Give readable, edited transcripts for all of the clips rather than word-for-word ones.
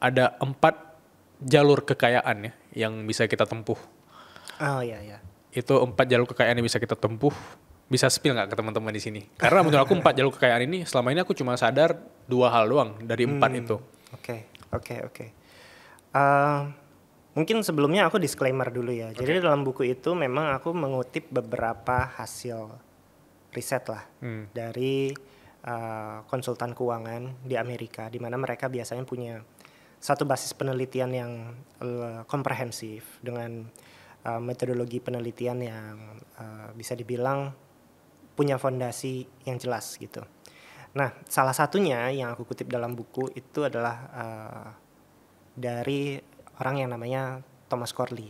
ada 4 jalur kekayaan ya yang bisa kita tempuh. Oh iya. Itu 4 jalur kekayaan yang bisa kita tempuh. Bisa spill nggak ke teman-teman di sini? Karena menurut aku 4 jalur kekayaan ini selama ini aku cuma sadar 2 hal doang dari 4 itu. Oke. Mungkin sebelumnya aku disclaimer dulu ya. Jadi dalam buku itu memang aku mengutip beberapa hasil riset lah dari konsultan keuangan di Amerika, di mana mereka biasanya punya satu basis penelitian yang komprehensif dengan metodologi penelitian yang bisa dibilang punya fondasi yang jelas gitu. Nah, salah satunya yang aku kutip dalam buku itu adalah dari orang yang namanya Thomas Corley.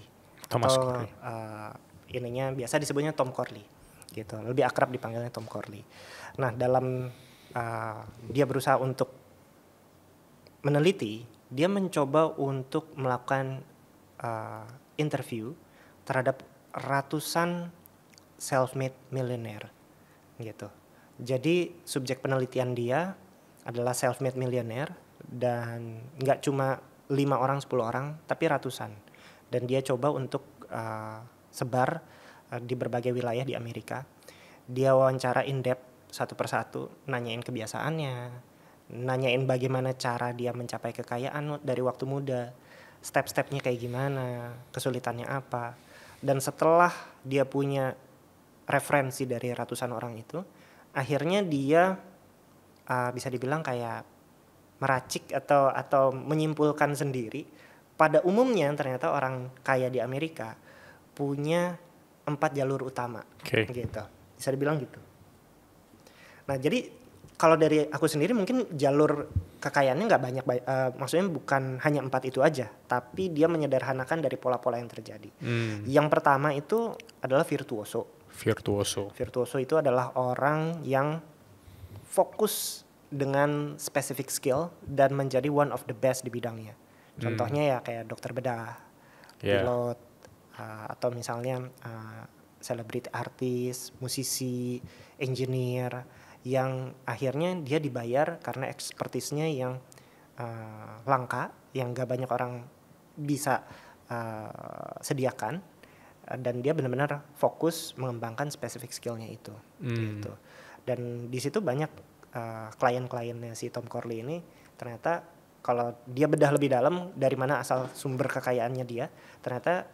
Ininya biasa disebutnya Tom Corley gitu. Lebih akrab dipanggilnya Tom Corley. Nah, dalam dia berusaha untuk meneliti, dia mencoba untuk melakukan interview terhadap ratusan self-made millionaire gitu. Jadi subjek penelitian dia adalah self-made millionaire dan nggak cuma 5 orang, 10 orang, tapi ratusan. Dan dia coba untuk sebar di berbagai wilayah di Amerika. Dia wawancara in-depth satu persatu, nanyain kebiasaannya, nanyain bagaimana cara dia mencapai kekayaan dari waktu muda, step-stepnya kayak gimana, kesulitannya apa. Dan setelah dia punya referensi dari ratusan orang itu, akhirnya dia bisa dibilang kayak meracik atau menyimpulkan sendiri. Pada umumnya ternyata orang kaya di Amerika punya 4 jalur utama, gitu. Bisa dibilang gitu. Nah, jadi kalau dari aku sendiri mungkin jalur kekayaannya nggak banyak, maksudnya bukan hanya 4 itu aja, tapi dia menyederhanakan dari pola-pola yang terjadi. Yang pertama itu adalah virtuoso. Virtuoso itu adalah orang yang fokus dengan specific skill dan menjadi one of the best di bidangnya. Contohnya ya kayak dokter bedah, pilot, atau misalnya selebriti artis, musisi, engineer, yang akhirnya dia dibayar karena ekspertisnya yang langka, yang gak banyak orang bisa sediakan, dan dia benar-benar fokus mengembangkan spesifik skillnya itu. Gitu. Dan di situ banyak klien-kliennya si Tom Corley ini ternyata kalau dia bedah lebih dalam dari mana asal sumber kekayaannya dia, ternyata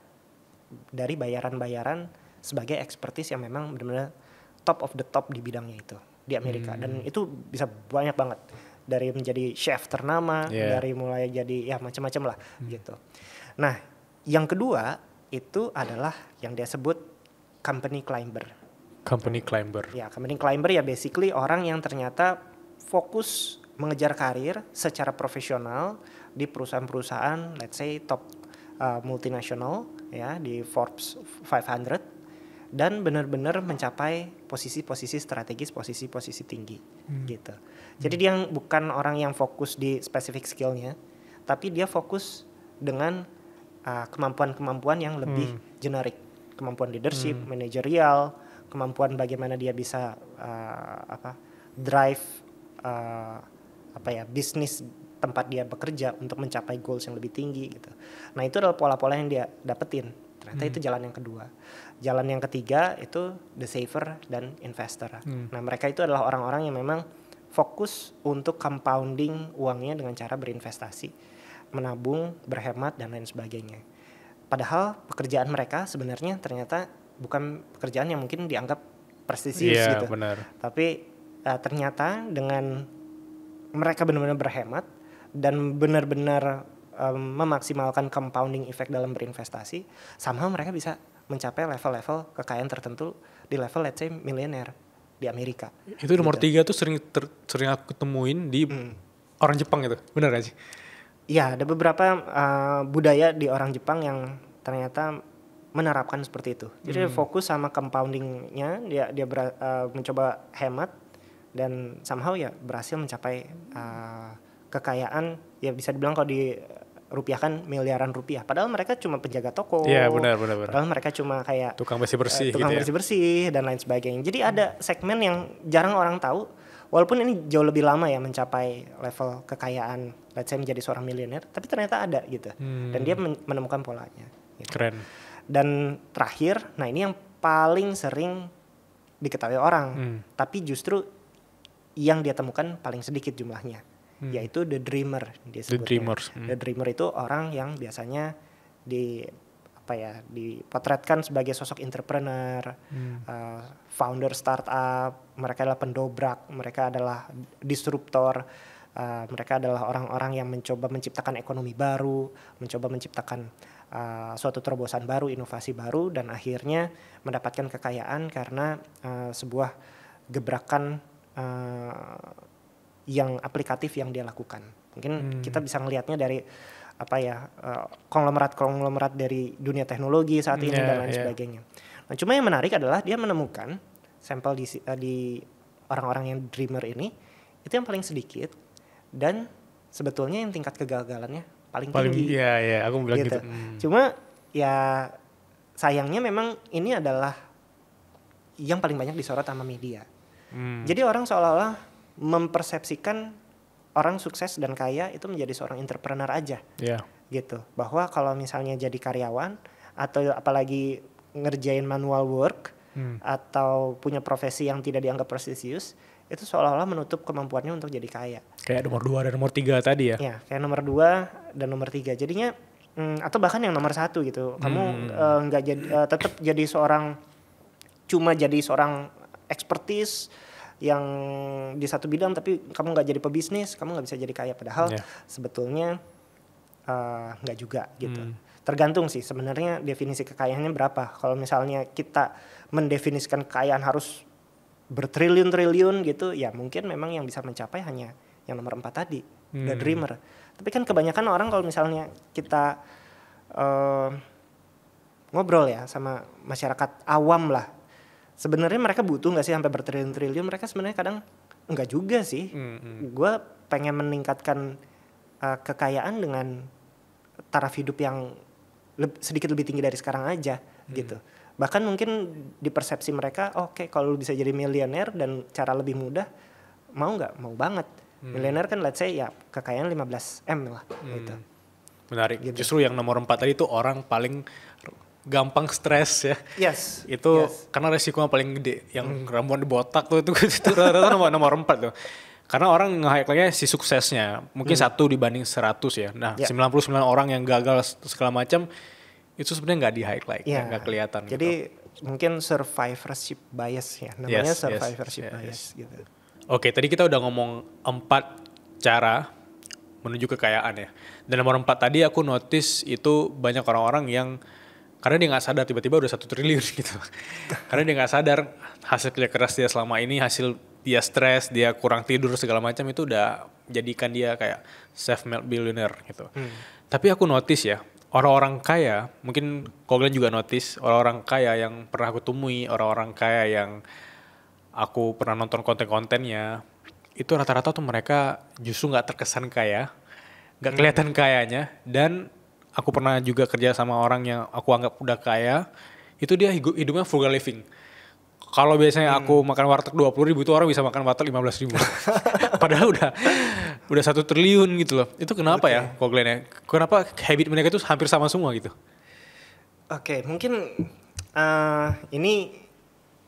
dari bayaran-bayaran sebagai ekspertis yang memang benar-benar top of the top di bidangnya itu di Amerika. Dan itu bisa banyak banget, dari menjadi chef ternama, dari mulai jadi ya macam-macam lah gitu. Nah, yang kedua itu adalah yang dia sebut company climber. Company climber Ya basically orang yang ternyata fokus mengejar karir secara profesional di perusahaan-perusahaan, let's say top multinasional ya, di Forbes 500, dan benar-benar mencapai posisi-posisi strategis, posisi-posisi tinggi gitu. Jadi dia bukan orang yang fokus di specific skillnya, tapi dia fokus dengan kemampuan-kemampuan yang lebih generik, kemampuan leadership, manajerial, kemampuan bagaimana dia bisa drive bisnis tempat dia bekerja untuk mencapai goals yang lebih tinggi gitu. Nah, itu adalah pola-pola yang dia dapetin. Ternyata itu jalan yang kedua. Jalan yang ketiga itu the saver dan investor. Nah, mereka itu adalah orang-orang yang memang fokus untuk compounding uangnya dengan cara berinvestasi, menabung, berhemat, dan lain sebagainya. Padahal pekerjaan mereka sebenarnya ternyata bukan pekerjaan yang mungkin dianggap prestisius gitu. Benar. Tapi ternyata dengan mereka benar-benar berhemat dan benar-benar memaksimalkan compounding effect dalam berinvestasi, somehow mereka bisa mencapai level-level kekayaan tertentu di level let's say milioner di Amerika. Itu nomor 3 tuh sering aku temuin di orang Jepang itu, benar gak sih? Ya, ada beberapa budaya di orang Jepang yang ternyata menerapkan seperti itu. Jadi dia fokus sama compoundingnya, dia mencoba hemat dan somehow ya berhasil mencapai kekayaan ya bisa dibilang kalau dirupiahkan miliaran rupiah. Padahal mereka cuma penjaga toko. Iya, benar. Padahal mereka cuma kayak tukang bersih-bersih tukang gitu bersih-bersih dan lain sebagainya. Jadi ada segmen yang jarang orang tahu. Walaupun ini jauh lebih lama ya mencapai level kekayaan let's say menjadi seorang miliuner, tapi ternyata ada gitu. Dan dia menemukan polanya. Gitu. Keren. Dan terakhir, nah ini yang paling sering diketahui orang, tapi justru yang dia temukan paling sedikit jumlahnya, yaitu the dreamer dia sebutnya. The dreamers. The dreamer itu orang yang biasanya dipotretkan sebagai sosok entrepreneur, founder startup, mereka adalah pendobrak, mereka adalah disruptor, mereka adalah orang-orang yang mencoba menciptakan ekonomi baru, mencoba menciptakan suatu terobosan baru, inovasi baru, dan akhirnya mendapatkan kekayaan karena sebuah gebrakan yang aplikatif yang dia lakukan. Mungkin kita bisa ngelihatnya dari konglomerat dari dunia teknologi saat ini dan lain sebagainya. Nah, cuma yang menarik adalah dia menemukan sampel di orang-orang yang dreamer ini itu yang paling sedikit dan sebetulnya yang tingkat kegagalannya paling tinggi. Iya, aku bilang gitu. Cuma ya sayangnya memang ini adalah yang paling banyak disorot sama media. Jadi orang seolah-olah mempersepsikan orang sukses dan kaya itu menjadi seorang entrepreneur aja. Gitu. Bahwa kalau misalnya jadi karyawan atau apalagi ngerjain manual work atau punya profesi yang tidak dianggap prestisius, itu seolah-olah menutup kemampuannya untuk jadi kaya. Kayak nomor 2 dan nomor 3 tadi ya? Ya, kayak nomor 2 dan nomor 3. Jadinya atau bahkan yang nomor 1 gitu. Kamu nggak tetap jadi cuma jadi seorang expertise yang di satu bidang, tapi kamu nggak jadi pebisnis, kamu nggak bisa jadi kaya. Padahal sebetulnya nggak juga gitu. Tergantung sih sebenarnya definisi kekayaannya berapa. Kalau misalnya kita mendefinisikan kekayaan harus bertriliun-triliun gitu, ya mungkin memang yang bisa mencapai hanya yang nomor 4 tadi, the dreamer. Tapi kan kebanyakan orang kalau misalnya kita ngobrol ya sama masyarakat awam lah, sebenarnya mereka butuh nggak sih sampai bertriliun-triliun? Mereka sebenarnya kadang enggak juga sih. Gue pengen meningkatkan kekayaan dengan taraf hidup yang sedikit lebih tinggi dari sekarang aja gitu. Bahkan mungkin di persepsi mereka, oke, kalau lu bisa jadi miliuner dan cara lebih mudah, mau nggak? Mau banget. Miliuner kan let's say ya kekayaan 15 M lah gitu. Menarik. Gitu. Justru yang nomor 4 tadi itu orang paling gampang stres ya. Itu karena resikonya paling gede. Yang rambut botak tuh itu rata-rata nomor 4 tuh. Karena orang nge-highlight-nya si suksesnya. Mungkin 1 dibanding 100 ya. Nah 99 orang yang gagal segala macam itu sebenarnya nggak di-highlight, nggak kelihatan. Jadi gitu. Mungkin survivorship bias ya. Namanya survivorship bias gitu. Oke, tadi kita udah ngomong 4 cara menuju kekayaan ya. Dan nomor 4 tadi aku notice itu banyak orang-orang yang karena dia nggak sadar tiba-tiba udah 1 triliun gitu. Karena dia nggak sadar hasil kerja keras dia selama ini, hasil dia stres, dia kurang tidur segala macam itu udah jadikan dia kayak self-made billionaire gitu. Tapi aku notice ya, orang-orang kaya, mungkin kalian juga notice, orang-orang kaya yang pernah aku temui, orang-orang kaya yang aku pernah nonton konten-kontennya, itu rata-rata tuh mereka justru nggak terkesan kaya, nggak kelihatan kayanya, dan aku pernah juga kerja sama orang yang aku anggap udah kaya, itu dia hidupnya frugal living. Kalau biasanya aku makan warteg 20.000, itu orang bisa makan warteg 15.000. Padahal udah 1 triliun gitu loh. Itu kenapa ya kok Glenn ya? Kenapa habit mereka itu hampir sama semua gitu? Oke, mungkin ini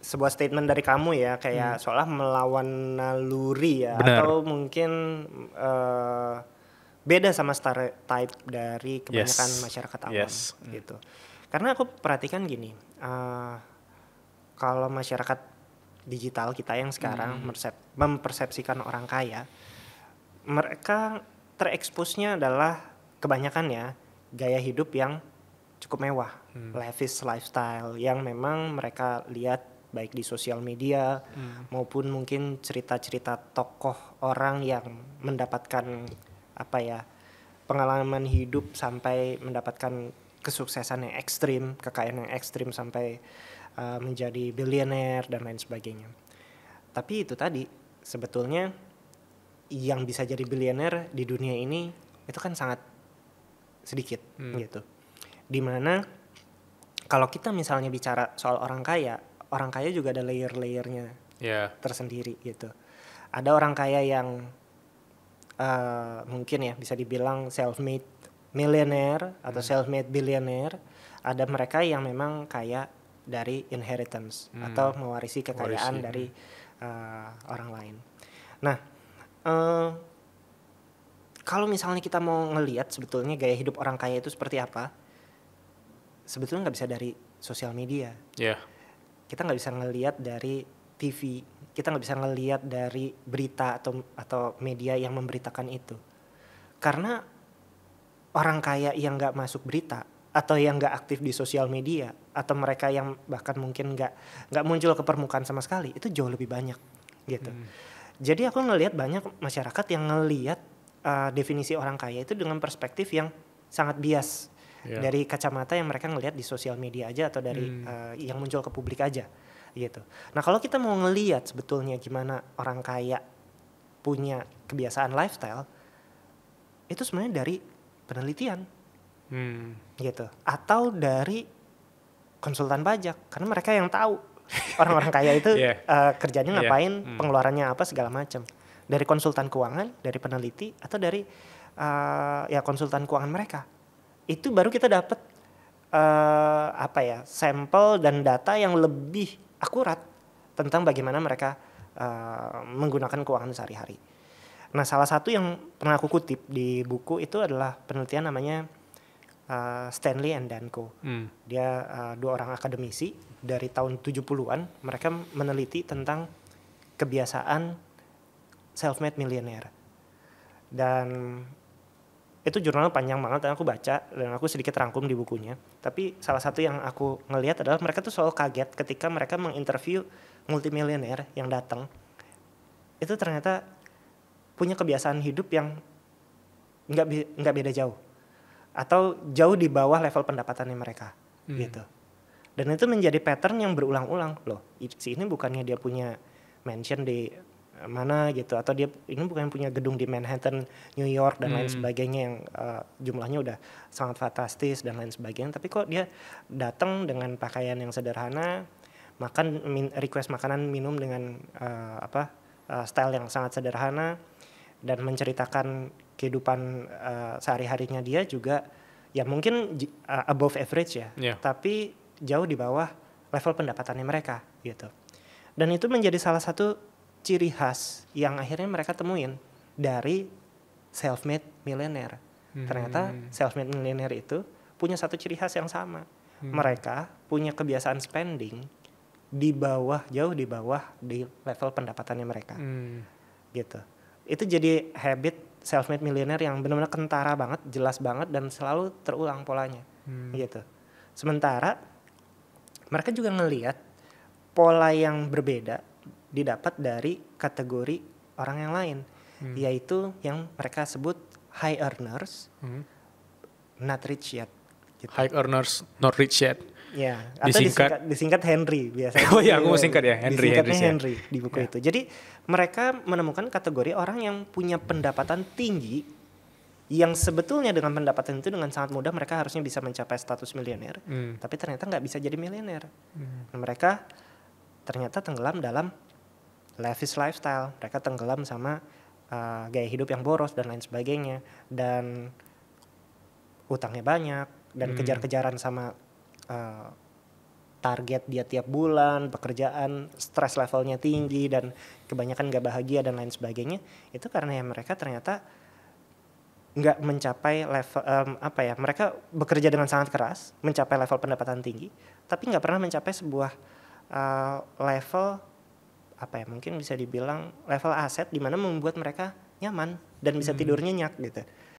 sebuah statement dari kamu ya, kayak seolah melawan naluri ya. Bener. Atau mungkin beda sama stereotype dari kebanyakan masyarakat awam gitu. Karena aku perhatikan gini, kalau masyarakat digital kita yang sekarang mempersepsikan orang kaya, mereka tereksposnya adalah kebanyakan ya gaya hidup yang cukup mewah, lavish lifestyle yang memang mereka lihat baik di sosial media maupun mungkin cerita-cerita tokoh orang yang mendapatkan pengalaman hidup sampai mendapatkan kesuksesan yang ekstrim, kekayaan yang ekstrim sampai menjadi bilioner dan lain sebagainya. Tapi itu tadi sebetulnya yang bisa jadi bilioner di dunia ini itu kan sangat sedikit gitu. Dimana kalau kita misalnya bicara soal orang kaya juga ada layer-layernya tersendiri gitu. Ada orang kaya yang mungkin ya bisa dibilang self-made millionaire atau self-made billionaire. Ada mereka yang memang kaya dari inheritance atau mewarisi kekayaan dari orang lain. Nah, kalau misalnya kita mau ngelihat sebetulnya gaya hidup orang kaya itu seperti apa, sebetulnya nggak bisa dari sosial media. Kita nggak bisa ngelihat dari TV, kita nggak bisa ngelihat dari berita atau media yang memberitakan itu. Karena orang kaya yang nggak masuk berita atau yang nggak aktif di sosial media atau mereka yang bahkan mungkin nggak muncul ke permukaan sama sekali, itu jauh lebih banyak gitu. Jadi aku ngelihat banyak masyarakat yang ngelihat definisi orang kaya itu dengan perspektif yang sangat bias dari kacamata yang mereka ngelihat di sosial media aja atau dari yang muncul ke publik aja gitu. Nah kalau kita mau ngelihat sebetulnya gimana orang kaya punya kebiasaan lifestyle, itu sebenarnya dari penelitian gitu, atau dari konsultan pajak, karena mereka yang tahu orang-orang kaya itu kerjanya ngapain, pengeluarannya apa segala macam. Dari konsultan keuangan, dari peneliti, atau dari ya konsultan keuangan mereka. Itu baru kita dapat sampel dan data yang lebih akurat tentang bagaimana mereka menggunakan keuangan sehari-hari. Nah, salah satu yang pernah aku kutip di buku itu adalah penelitian namanya Stanley and Danko. Dia dua orang akademisi dari tahun 70-an, mereka meneliti tentang kebiasaan self-made millionaire. Dan itu jurnalnya panjang banget dan aku baca dan aku sedikit rangkum di bukunya. Tapi salah satu yang aku ngelihat adalah mereka tuh selalu kaget ketika mereka menginterview multimilioner yang datang. Itu ternyata punya kebiasaan hidup yang nggak beda jauh atau jauh di bawah level pendapatannya mereka gitu. Dan itu menjadi pattern yang berulang-ulang. Loh, si ini bukannya dia punya mansion di mana gitu, atau dia ini bukan punya gedung di Manhattan, New York dan lain sebagainya yang jumlahnya udah sangat fantastis dan lain sebagainya, tapi kok dia datang dengan pakaian yang sederhana, request makanan minum dengan style yang sangat sederhana, dan menceritakan kehidupan sehari-harinya dia juga ya mungkin above average ya, tapi jauh di bawah level pendapatannya mereka gitu. Dan itu menjadi salah satu ciri khas yang akhirnya mereka temuin dari self-made millionaire. Ternyata self-made millionaire itu punya satu ciri khas yang sama. Mereka punya kebiasaan spending jauh di bawah di level pendapatannya mereka. Gitu. Itu jadi habit self-made millionaire yang benar-benar kentara banget, jelas banget dan selalu terulang polanya. Gitu. Sementara mereka juga ngelihat pola yang berbeda didapat dari kategori orang yang lain, yaitu yang mereka sebut high earners, not rich yet. Gitu. High earners, not rich yet. Ya, atau disingkat Henry biasanya. Oh iya, aku mau singkat ya, Henry di buku itu. Jadi mereka menemukan kategori orang yang punya pendapatan tinggi, yang sebetulnya dengan pendapatan itu dengan sangat mudah mereka harusnya bisa mencapai status miliuner, tapi ternyata nggak bisa jadi miliuner. Nah, mereka ternyata tenggelam dalam lavish lifestyle, mereka tenggelam sama gaya hidup yang boros dan lain sebagainya, dan utangnya banyak, dan kejar-kejaran sama target dia tiap bulan, pekerjaan, stres levelnya tinggi, dan kebanyakan gak bahagia dan lain sebagainya. Itu karena ya mereka ternyata nggak mencapai level mereka bekerja dengan sangat keras, mencapai level pendapatan tinggi, tapi nggak pernah mencapai sebuah level mungkin bisa dibilang level aset di mana membuat mereka nyaman dan bisa tidur nyenyak gitu.